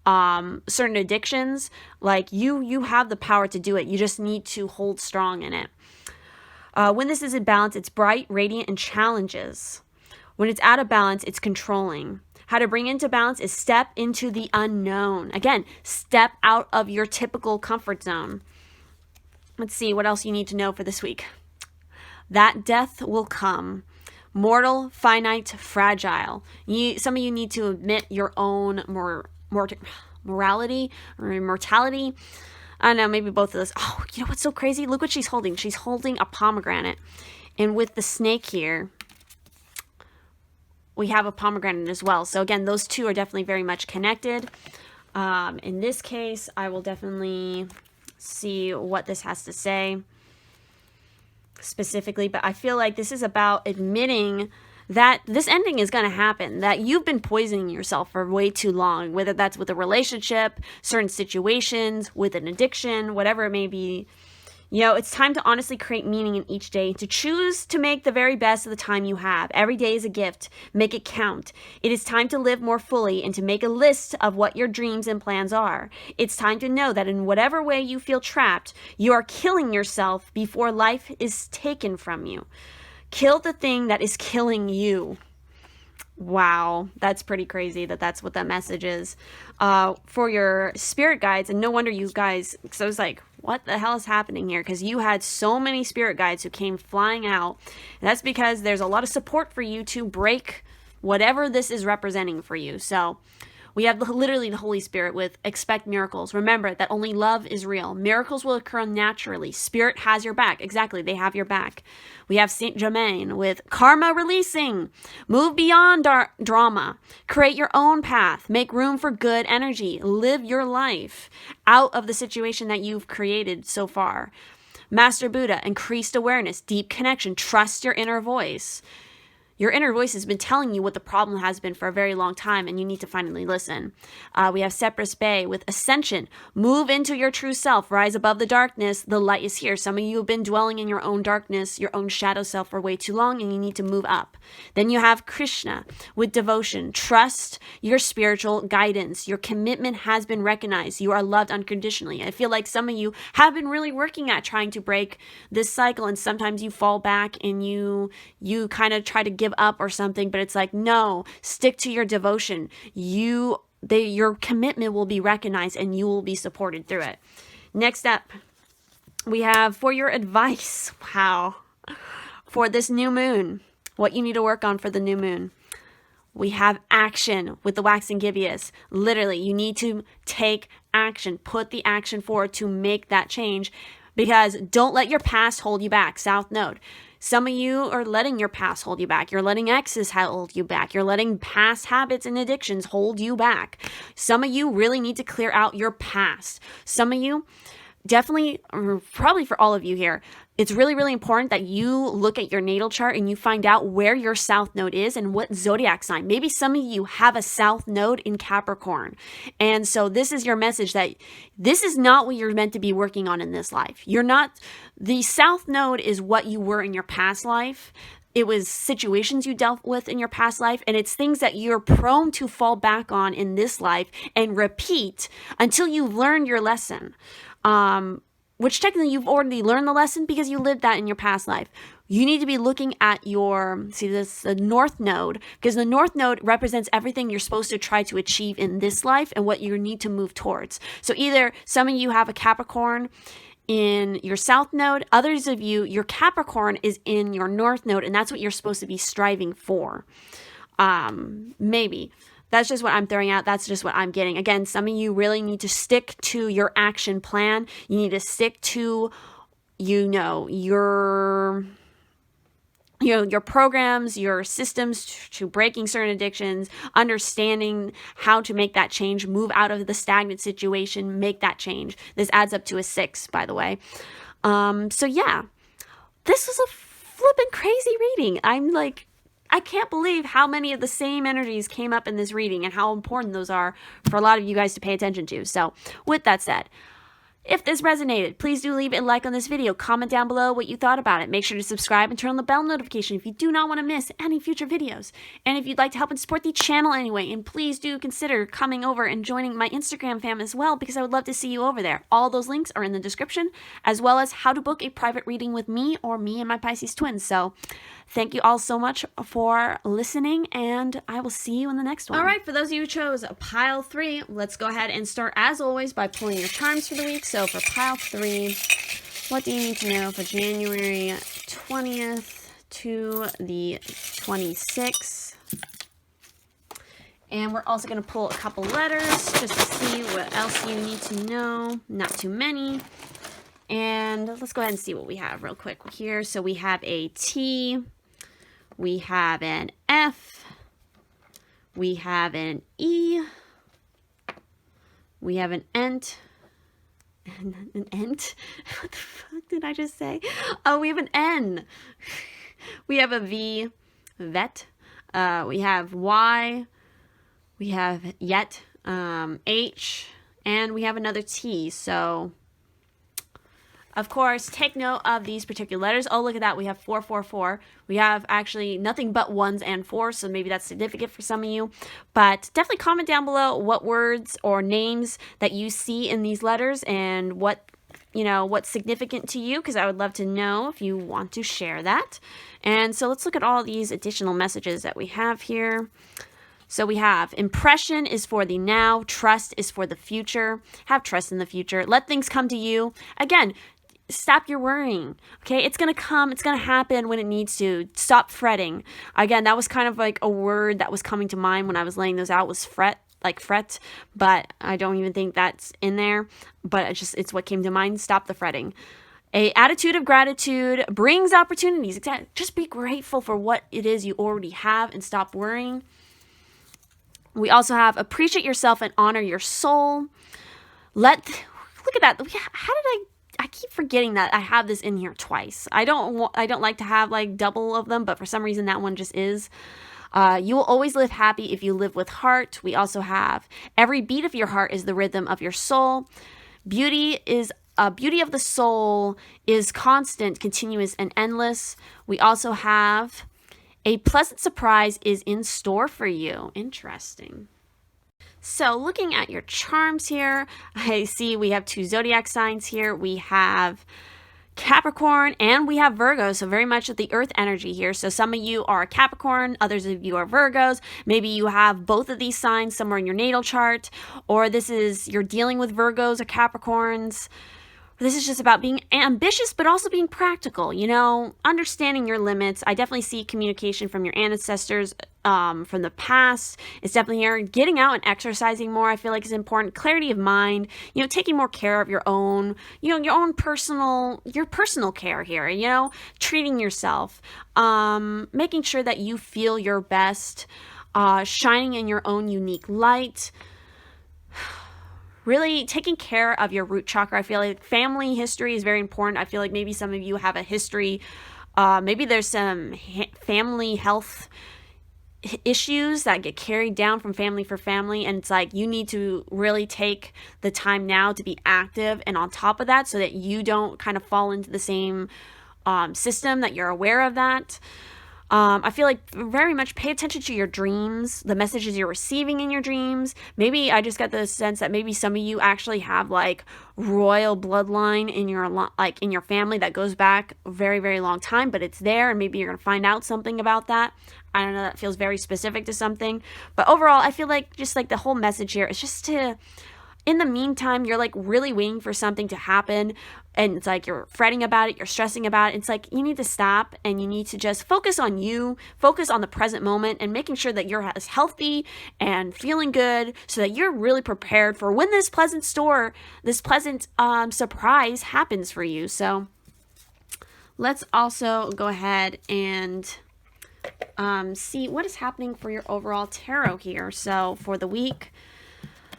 certain addictions. Like you have the power to do it. You just need to hold strong in it. When this is in balance, it's bright, radiant, and challenges. When it's out of balance, it's controlling. How to bring into balance is step into the unknown. Again, step out of your typical comfort zone. Let's see what else you need to know for this week. That death will come. Mortal, finite, fragile. Some of you need to admit your own morality or immortality. I don't know, maybe both of those. Oh, you know what's so crazy? Look what she's holding. She's holding a pomegranate. And with the snake here, we have a pomegranate as well. So again, those two are definitely very much connected. In this case, I will definitely see what this has to say specifically. But I feel like this is about admitting that this ending is going to happen, that you've been poisoning yourself for way too long, whether that's with a relationship, certain situations, with an addiction, whatever it may be. You know, it's time to honestly create meaning in each day, to choose to make the very best of the time you have. Every day is a gift. Make it count. It is time to live more fully and to make a list of what your dreams and plans are. It's time to know that in whatever way you feel trapped, you are killing yourself before life is taken from you. Kill the thing that is killing you. Wow, that's pretty crazy that's what that message is. For your spirit guides, and no wonder you guys, so I was like, what the hell is happening here? Because you had so many spirit guides who came flying out. And that's because there's a lot of support for you to break whatever this is representing for you. So we have literally the Holy Spirit with expect miracles. Remember that only love is real. Miracles will occur naturally. Spirit has your back. Exactly, they have your back. We have Saint Germain with karma releasing. Move beyond drama. Create your own path. Make room for good energy. Live your life out of the situation that you've created so far. Master Buddha, increased awareness, deep connection. Trust your inner voice. Your inner voice has been telling you what the problem has been for a very long time, and you need to finally listen. We have Cypress Bay with ascension. Move into your true self. Rise above the darkness. The light is here. Some of you have been dwelling in your own darkness, your own shadow self for way too long, and you need to move up. Then you have Krishna with devotion. Trust your spiritual guidance. Your commitment has been recognized. You are loved unconditionally. I feel like some of you have been really working at trying to break this cycle, and sometimes you fall back and you kind of try to give up or something, but it's like, no, stick to your devotion. Your commitment will be recognized and you will be supported through it. Next up, we have for your advice. Wow. For this new moon, what you need to work on for the new moon. We have action with the waxing gibbous. Literally, you need to take action. Put the action forward to make that change, because don't let your past hold you back. South Node. Some of you are letting your past hold you back. You're letting exes hold you back. You're letting past habits and addictions hold you back. Some of you really need to clear out your past. Some of you, definitely, or probably for all of you here, it's really, really important that you look at your natal chart and you find out where your south node is and what zodiac sign. Maybe some of you have a south node in Capricorn. And so this is your message that this is not what you're meant to be working on in this life. You're not, the south node is what you were in your past life. It was situations you dealt with in your past life, and it's things that you're prone to fall back on in this life and repeat until you learn your lesson. Which technically you've already learned the lesson because you lived that in your past life. You need to be looking at your, the north node, because the north node represents everything you're supposed to try to achieve in this life and what you need to move towards. So either some of you have a Capricorn in your south node, others of you, your Capricorn is in your north node, and that's what you're supposed to be striving for. Maybe. That's just what I'm throwing out. That's just what I'm getting. Again, some of you really need to stick to your action plan. You need to stick to, your programs, your systems to breaking certain addictions, understanding how to make that change, move out of the stagnant situation, make that change. This adds up to a 6, by the way. So yeah, this was a flippin' crazy reading. I can't believe how many of the same energies came up in this reading and how important those are for a lot of you guys to pay attention to. So with that said, if this resonated, please do leave a like on this video. Comment down below what you thought about it. Make sure to subscribe and turn on the bell notification if you do not want to miss any future videos. And if you'd like to help and support the channel anyway, and please do consider coming over and joining my Instagram fam as well, because I would love to see you over there. All those links are in the description, as well as how to book a private reading with me or me and my Pisces twins. So thank you all so much for listening, and I will see you in the next one. All right, for those of you who chose pile 3, let's go ahead and start, as always, by pulling your charms for the week. So for pile 3, what do you need to know for January 20th to the 26th? And we're also going to pull a couple letters just to see what else you need to know. Not too many. And let's go ahead and see what we have real quick here. So we have a T, we have an F, we have an E, we have an Ent. An Ent? What the fuck did I just say? Oh, we have an N. We have a V, vet. We have Y. We have yet, H, and we have another T. So, of course, take note of these particular letters. Oh, look at that. We have 444. We have actually nothing but 1s and 4s, so maybe that's significant for some of you. But definitely comment down below what words or names that you see in these letters and what's significant to you, because I would love to know if you want to share that. And so let's look at all these additional messages that we have here. So we have impression is for the now, trust is for the future. Have trust in the future. Let things come to you. Again, stop your worrying, okay? It's going to come. It's going to happen when it needs to. Stop fretting. Again, that was kind of like a word that was coming to mind when I was laying those out, was fret, but I don't even think that's in there. But it's what came to mind. Stop the fretting. A attitude of gratitude brings opportunities. Just be grateful for what it is you already have and stop worrying. We also have appreciate yourself and honor your soul. Look at that. How did I keep forgetting that I have this in here twice. I don't like to have like double of them, but for some reason that one just is. You will always live happy if you live with heart. We also have every beat of your heart is the rhythm of your soul. Beauty of the soul is constant, continuous, and endless. We also have a pleasant surprise is in store for you. Interesting. So looking at your charms here, I see we have 2 zodiac signs here. We have Capricorn and we have Virgo, so very much of the earth energy here. So some of you are Capricorn, others of you are Virgos. Maybe you have both of these signs somewhere in your natal chart, or you're dealing with Virgos or Capricorns. This is just about being ambitious, but also being practical, understanding your limits. I definitely see communication from your ancestors from the past. It's definitely here. Getting out and exercising more, I feel like, is important. Clarity of mind, taking more care of your own, your own personal care here, treating yourself, making sure that you feel your best, shining in your own unique light. really taking care of your root chakra. I feel like family history is very important. I feel like maybe some of you have a history, maybe there's some family health issues that get carried down from family for family, and it's like you need to really take the time now to be active and on top of that so that you don't kind of fall into the same system, that you're aware of that. I feel like very much pay attention to your dreams, the messages you're receiving in your dreams. Maybe I just got the sense that maybe some of you actually have like royal bloodline in your family that goes back a very, very long time, but it's there, and maybe you're going to find out something about that. I don't know, that feels very specific to something. But overall, I feel like just like the whole message here is just to, in the meantime, you're like really waiting for something to happen, and it's like you're fretting about it, you're stressing about it. It's like you need to stop and you need to just focus on you, focus on the present moment, and making sure that you're as healthy and feeling good so that you're really prepared for when this pleasant surprise happens for you. So let's also go ahead and see what is happening for your overall tarot here. So for the week,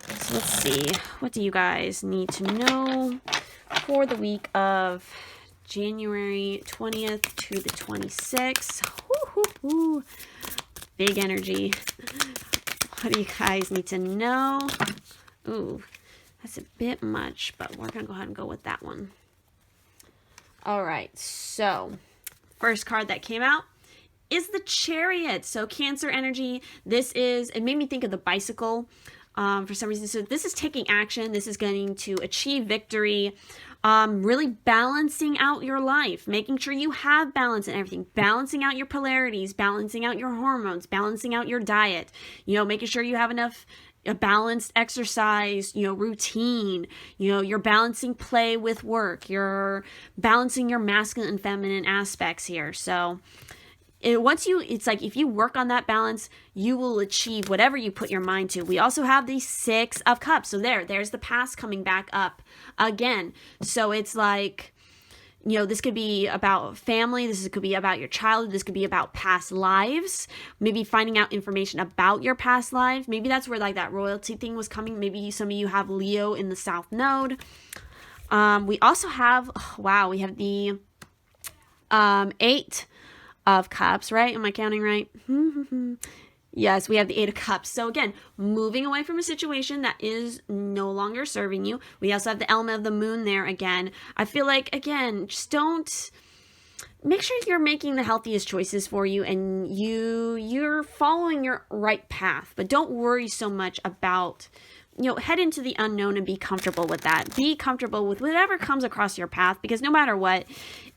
so let's see, what do you guys need to know for the week of January 20th to the 26th? Woo-hoo-hoo. Big energy. What do you guys need to know? Ooh, that's a bit much, but we're going to go ahead and go with that one. All right, so first card that came out is the Chariot. So Cancer energy. It made me think of the bicycle. For some reason. So this is taking action. This is going to achieve victory. Really balancing out your life, making sure you have balance in everything, balancing out your polarities, balancing out your hormones, balancing out your diet, making sure you have enough a balanced exercise, routine, you're balancing play with work, you're balancing your masculine and feminine aspects here. So it's like if you work on that balance, you will achieve whatever you put your mind to. We also have the Six of Cups. So there's the past coming back up again. So it's like, this could be about family. This could be about your childhood. This could be about past lives. Maybe finding out information about your past lives. Maybe that's where like that royalty thing was coming. Maybe some of you have Leo in the South Node. We also have, we have the Eight of Cups, right? Am I counting right? Yes, we have the Eight of Cups. So again, moving away from a situation that is no longer serving you. We also have the element of the moon there again. I feel like, again, just make sure you're making the healthiest choices for you and you're following your right path, but don't worry so much about, head into the unknown and be comfortable with that. Be comfortable with whatever comes across your path, because no matter what,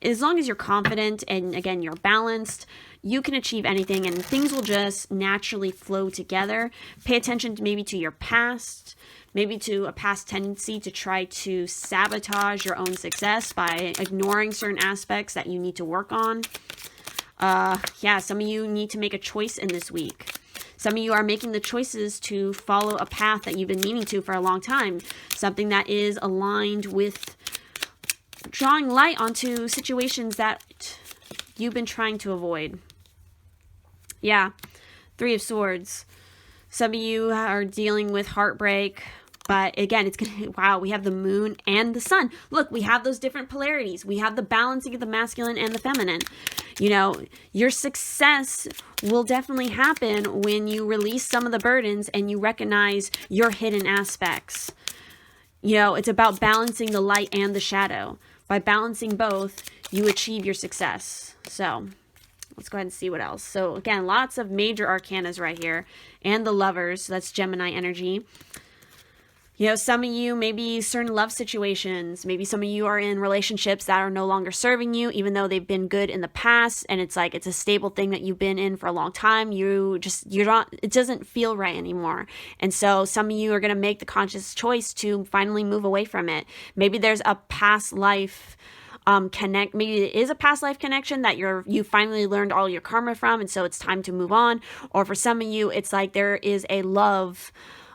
as long as you're confident and again, you're balanced, you can achieve anything and things will just naturally flow together. Pay attention maybe to your past, maybe to a past tendency to try to sabotage your own success by ignoring certain aspects that you need to work on. Some of you need to make a choice in this week. Some of you are making the choices to follow a path that you've been meaning to for a long time. Something that is aligned with drawing light onto situations that you've been trying to avoid. Yeah, Three of Swords. Some of you are dealing with heartbreak. But again, we have the moon and the sun. Look, we have those different polarities. We have the balancing of the masculine and the feminine. Your success will definitely happen when you release some of the burdens and you recognize your hidden aspects. It's about balancing the light and the shadow. By balancing both, you achieve your success. So let's go ahead and see what else. So again, lots of major arcanas right here. And the Lovers, so that's Gemini energy. Some of you, maybe certain love situations, maybe some of you are in relationships that are no longer serving you, even though they've been good in the past, and it's like, it's a stable thing that you've been in for a long time. It doesn't feel right anymore. And so some of you are going to make the conscious choice to finally move away from it. Maybe there's a past life maybe it is a past life connection that you finally learned all your karma from, and so it's time to move on. Or for some of you, it's like there is a love,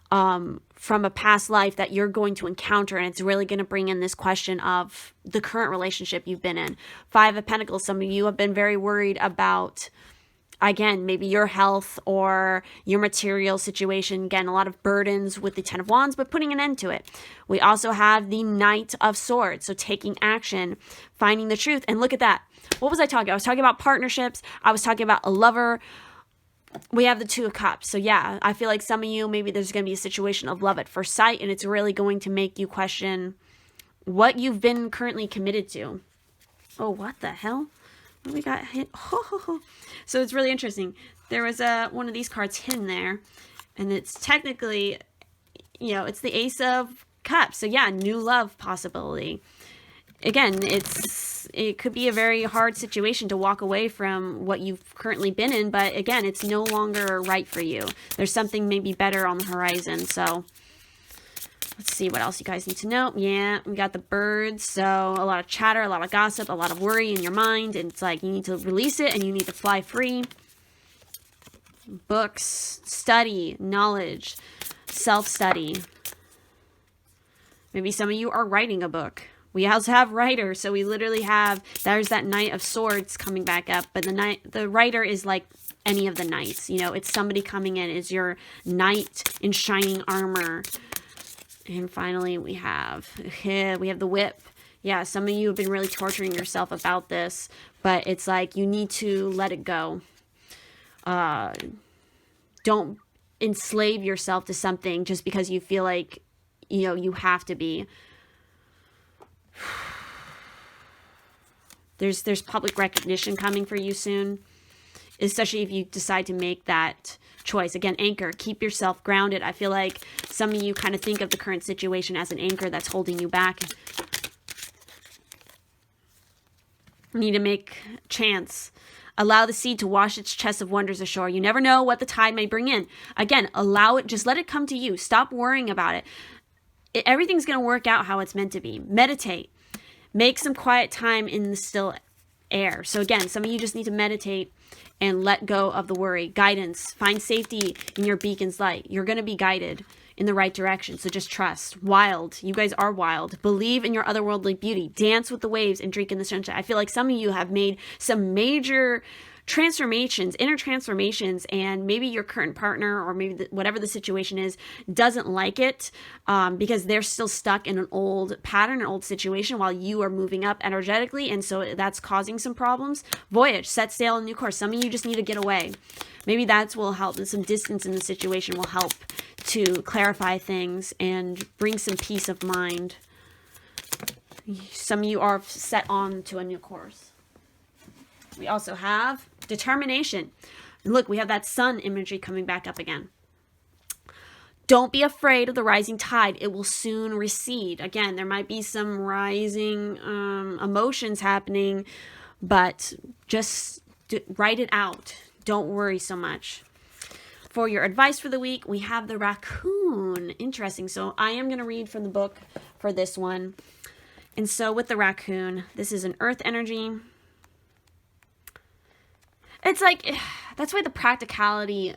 from a past life that you're going to encounter, and it's really going to bring in this question of the current relationship you've been in. Five of Pentacles, some of you have been very worried about again, maybe your health or your material situation. Again, a lot of burdens with the Ten of Wands, but putting an end to it. We also have the Knight of Swords. So taking action, finding the truth. And look at that. What was I talking about? I was talking about partnerships. I was talking about a lover. We have the Two of Cups. So yeah, I feel like some of you, maybe there's going to be a situation of love at first sight, and it's really going to make you question what you've been currently committed to. Oh, what the hell? What we got hit? So it's really interesting. There was one of these cards hidden there, and it's technically, it's the Ace of Cups. So yeah, new love possibility. Again, it could be a very hard situation to walk away from what you've currently been in, but again, it's no longer right for you. There's something maybe better on the horizon. So let's see what else you guys need to know. Yeah, we got the birds. So a lot of chatter, a lot of gossip, a lot of worry in your mind. And it's like you need to release it and you need to fly free. Books, study, knowledge, self-study. Maybe some of you are writing a book. We also have writer. So we literally have, there's that Knight of Swords coming back up. But the writer is like any of the knights. It's somebody coming in. It's your knight in shining armor. And finally, we have the Whip. Yeah, some of you have been really torturing yourself about this, but it's like you need to let it go. Don't enslave yourself to something just because you feel like, you have to be. There's public recognition coming for you soon, especially if you decide to make that choice. Again, anchor, keep yourself grounded. I feel like some of you kind of think of the current situation as an anchor that's holding you back. You need to make chance. Allow the sea to wash its chest of wonders ashore. You never know what the tide may bring in. Again, allow it. Just let it come to you. Stop worrying about it. Everything's going to work out how it's meant to be. Meditate. Make some quiet time in the still air. So again, some of you just need to meditate and let go of the worry. Guidance. Find safety in your beacon's light. You're going to be guided in the right direction. So just trust. Wild. You guys are wild. Believe in your otherworldly beauty. Dance with the waves and drink in the sunshine. I feel like some of you have made some major transformations, inner transformations, and maybe your current partner or maybe whatever the situation is doesn't like it because they're still stuck in an old pattern, an old situation while you are moving up energetically, and so that's causing some problems. Voyage, set sail on a new course. Some of you just need to get away. Maybe that will help. Some distance in the situation will help to clarify things and bring some peace of mind. Some of you are set on to a new course. We also have determination. Look, we have that sun imagery coming back up again. Don't be afraid of the rising tide. It will soon recede. Again, there might be some rising emotions happening, but just write it out. Don't worry so much. For your advice for the week, we have the raccoon. Interesting. So I am going to read from the book for this one. And so with the raccoon, this is an earth energy. It's like, that's why the practicality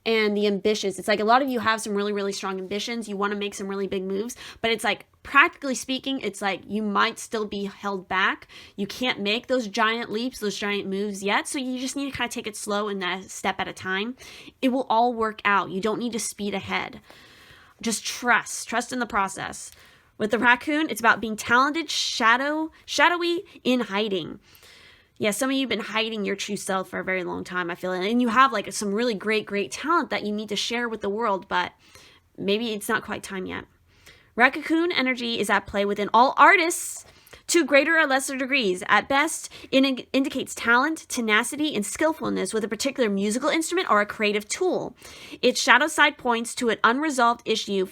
and the ambitious, it's like a lot of you have some really, really strong ambitions. You want to make some really big moves, but it's like, practically speaking, it's like you might still be held back. You can't make those giant leaps, those giant moves yet. So you just need to kind of take it slow and a step at a time. It will all work out. You don't need to speed ahead. Just trust in the process. With the raccoon, it's about being talented, shadowy in hiding. Yeah, some of you have been hiding your true self for a very long time, I feel. And you have like some really great talent that you need to share with the world, but maybe it's not quite time yet. Raccoon energy is at play within all artists to greater or lesser degrees. At best, it indicates talent, tenacity, and skillfulness with a particular musical instrument or a creative tool. Its shadow side points to an unresolved issue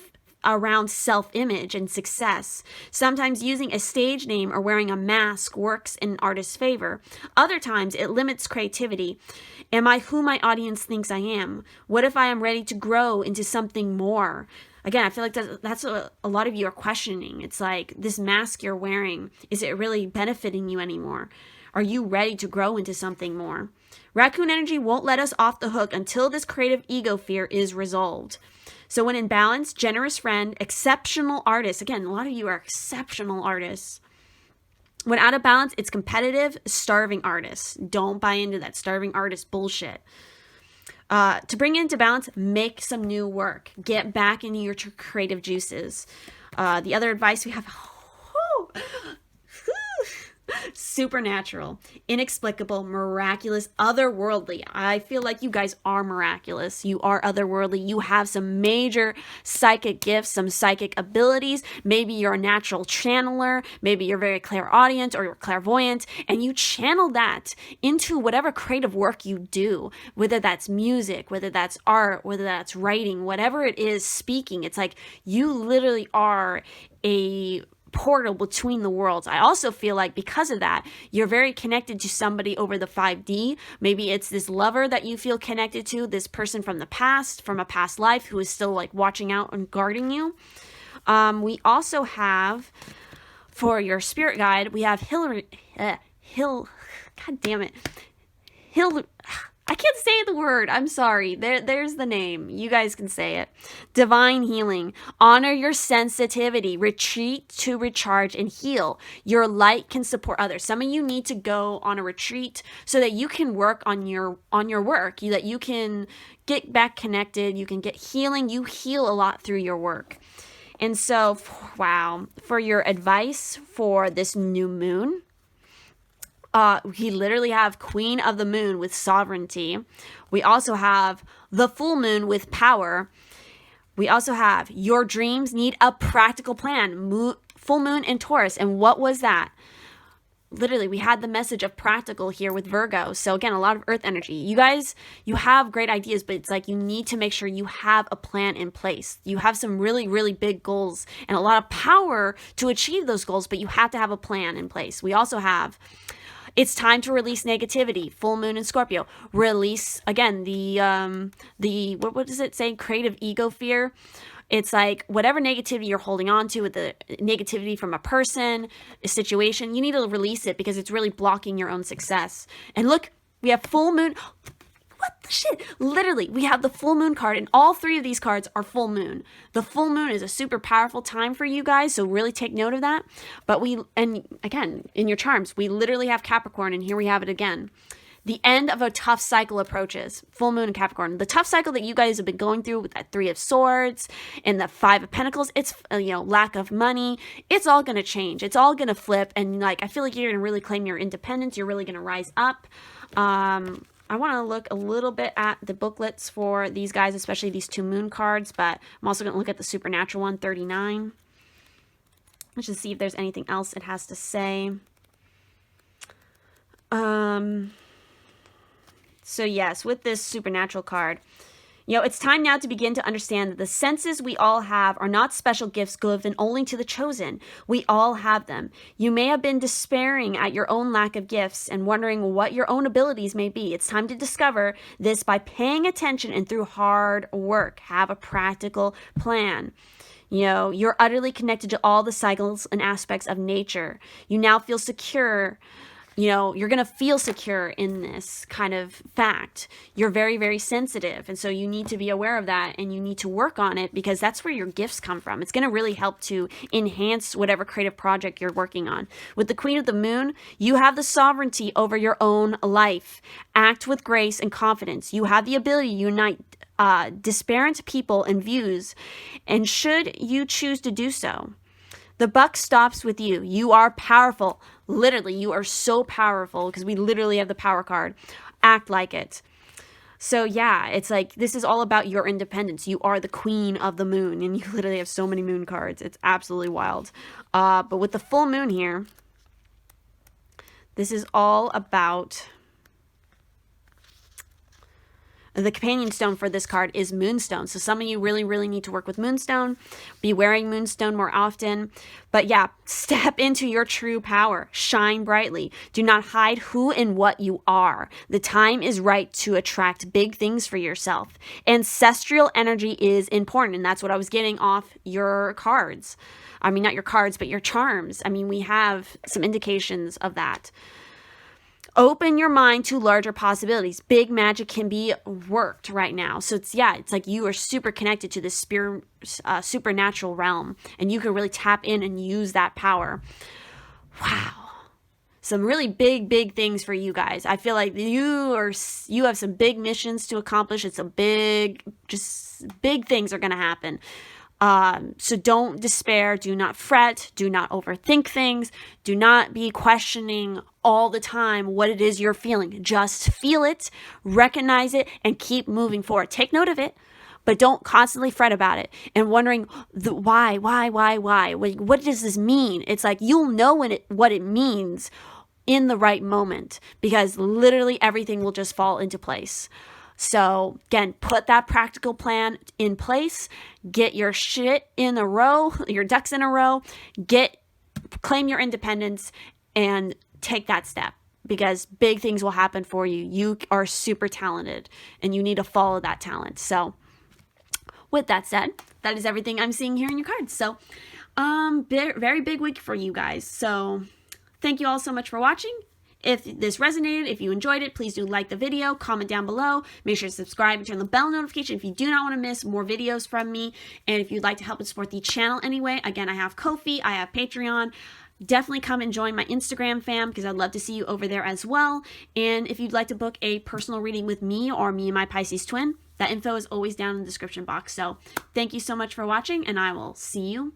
around self-image and success. Sometimes using a stage name or wearing a mask works in an artist's favor. Other times it limits creativity. Am I who my audience thinks I am? What if I am ready to grow into something more? Again, I feel like that's what a lot of you are questioning. It's like, this mask you're wearing, is it really benefiting you anymore? Are you ready to grow into something more? Raccoon energy won't let us off the hook until this creative ego fear is resolved. So when in balance, generous friend, exceptional artist. Again, a lot of you are exceptional artists. When out of balance, it's competitive, starving artists. Don't buy into that starving artist bullshit. To bring it into balance, make some new work. Get back into your creative juices. The other advice we have, supernatural, inexplicable, miraculous, otherworldly. I feel like you guys are miraculous. You are otherworldly. You have some major psychic gifts, some psychic abilities. Maybe you're a natural channeler. Maybe you're very clairaudient or you're clairvoyant, and you channel that into whatever creative work you do, whether that's music, whether that's art, whether that's writing, whatever it is, speaking. It's like you literally are a portal between the worlds. I also feel like because of that, you're very connected to somebody over the 5D. Maybe it's this lover that you feel connected to, this person from the past, from a past life who is still like watching out and guarding you. We also have, for your spirit guide, we have God damn it. I can't say the word. I'm sorry. There's the name. You guys can say it. Divine healing. Honor your sensitivity. Retreat to recharge and heal. Your light can support others. Some of you need to go on a retreat so that you can work on your work, that you can get back connected. You can get healing. You heal a lot through your work. And so, wow, for your advice for this new moon, we literally have Queen of the Moon with sovereignty. We also have the full moon with power. We also have your dreams need a practical plan. Full moon in Taurus. And what was that? Literally, we had the message of practical here with Virgo. So again, a lot of earth energy. You guys, you have great ideas, but it's like you need to make sure you have a plan in place. You have some really, really big goals and a lot of power to achieve those goals, but you have to have a plan in place. We also have, it's time to release negativity. Full moon in Scorpio. Release, again, what does it say? Creative ego fear. It's like whatever negativity you're holding on to, with the negativity from a person, a situation, you need to release it because it's really blocking your own success. And look, we have full moon. What the shit? Literally, we have the full moon card, and all three of these cards are full moon. The full moon is a super powerful time for you guys, so really take note of that. But and again, in your charms, we literally have Capricorn, and here we have it again. The end of a tough cycle approaches. Full moon in Capricorn. The tough cycle that you guys have been going through with that 3 of Swords and the 5 of Pentacles, it's, lack of money. It's all going to change. It's all going to flip. And I feel like you're going to really claim your independence. You're really going to rise up. I want to look a little bit at the booklets for these guys, especially these 2 moon cards, but I'm also going to look at the supernatural one, 39. Let's just see if there's anything else it has to say. So yes, with this supernatural card, it's time now to begin to understand that the senses we all have are not special gifts given only to the chosen. We all have them. You may have been despairing at your own lack of gifts and wondering what your own abilities may be. It's time to discover this by paying attention and through hard work. Have a practical plan. You're utterly connected to all the cycles and aspects of nature. You now feel secure. You're going to feel secure in this kind of fact. You're very, very sensitive. And so you need to be aware of that and you need to work on it because that's where your gifts come from. It's going to really help to enhance whatever creative project you're working on. With the Queen of the Moon, you have the sovereignty over your own life. Act with grace and confidence. You have the ability to unite disparate people and views, and should you choose to do so. The buck stops with you. You are powerful. Literally, you are so powerful because we literally have the power card. Act like it. So yeah, it's like this is all about your independence. You are the Queen of the Moon, and you literally have so many moon cards. It's absolutely wild. But with the full moon here, this is all about... The companion stone for this card is Moonstone. So some of you really, really need to work with Moonstone. Be wearing Moonstone more often. But yeah, step into your true power. Shine brightly. Do not hide who and what you are. The time is right to attract big things for yourself. Ancestral energy is important. And that's what I was getting off your cards. I mean, not your cards, but your charms. I mean, we have some indications of that. Open your mind to larger possibilities. Big magic can be worked right now. So it's like you are super connected to this supernatural realm, and you can really tap in and use that power. Wow. some really big things for you guys. I feel like you have some big missions to accomplish. It's just big things are going to happen. So don't despair. Do not fret. Do not overthink things. Do not be questioning all the time what it is you're feeling. Just feel it, recognize it, and keep moving forward. Take note of it, but don't constantly fret about it and wondering why. What does this mean? It's like you'll know what it means in the right moment, because literally everything will just fall into place. So again, put that practical plan in place, get your shit in a row, your ducks in a row, claim your independence, and take that step, because big things will happen for you. You are super talented and you need to follow that talent. So with that said, that is everything I'm seeing here in your cards. So very big week for you guys. So thank you all so much for watching. If this resonated, if you enjoyed it, please do like the video, comment down below, make sure to subscribe and turn the bell notification if you do not want to miss more videos from me. And if you'd like to help and support the channel anyway, again, I have Ko-fi, I have Patreon. Definitely come and join my Instagram fam, because I'd love to see you over there as well. And if you'd like to book a personal reading with me or me and my Pisces-Twin, that info is always down in the description box. So thank you so much for watching, and I will see you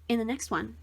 in the next one.